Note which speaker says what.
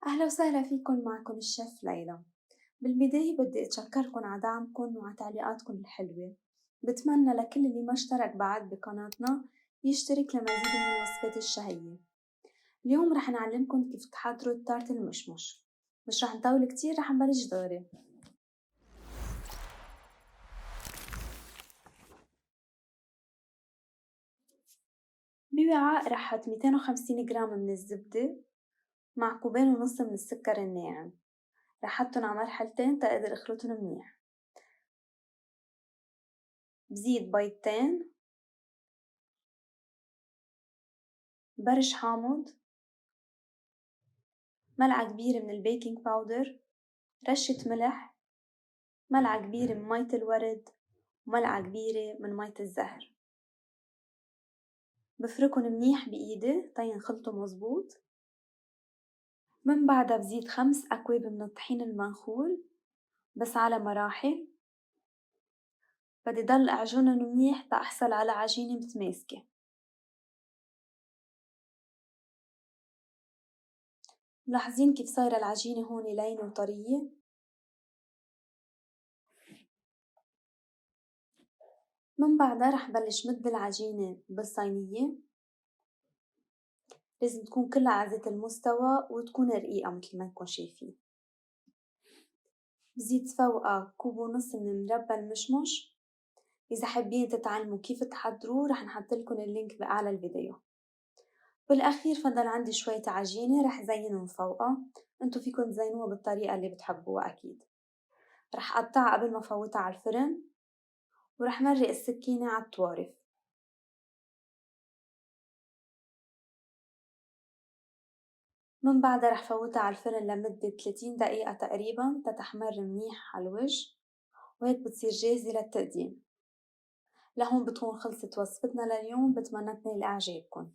Speaker 1: أهلا وسهلا فيكن. معكن الشيف ليلى. بالبداية بدي أتشكركن على دعمكن وعلى تعليقاتكن الحلوة. بتمنى لكل اللي ما اشترك بعد بقناتنا يشترك لمزيد من الوصفات الشهية. اليوم رح نعلمكن كيف تحضروا التارت المشمش. مش رح نطول كتير، رح نبلش دغري. بوعاء رح حط 250 جرام من الزبدة مع كوبين ونص من السكر الناعم. رح حطن على مرحلتين تقدر اخلطن منيح. بزيد بيضتين، برش حامض، ملعقة كبيرة من البيكنج باودر، رشة ملح، ملعقة كبيرة من مية الورد، وملعقة كبيرة من مية الزهر. بفركن منيح بإيدي تينخلطوا مزبوط. من بعدها بزيد 5 أكواب من الطحين المنخول بس على مراحل. بدي ضل أعجنن منيح تأحصل على عجينة متماسكة. ملاحظين كيف صايرة العجينة هون لينة وطرية؟ من بعدها رح بلش مد العجينة بالصينية. لازم تكون كلها على ذات المستوى وتكون رقيقة مثل ما نكون شايفين. بزيد فوقها كوب ونص من مربى المشمش. إذا حابين تتعلموا كيف تحضروه رح نحطلكن اللينك بأعلى الفيديو. بالأخير فضل عندي شوية عجينة رح زينهم فوقها. انتو فيكن تزينوها بالطريقة اللي بتحبوها أكيد. رح قطعها قبل ما فوتها على الفرن ورح مرق السكينة على الطوارف. من بعدها رح فوتها على الفرن لمدة 30 دقيقة تقريبا تتحمر منيح على الوجه، وهيك بتصير جاهزة للتقديم. لهون بتكون خلصت وصفتنا لليوم. بتمنى تنال إعجابكن.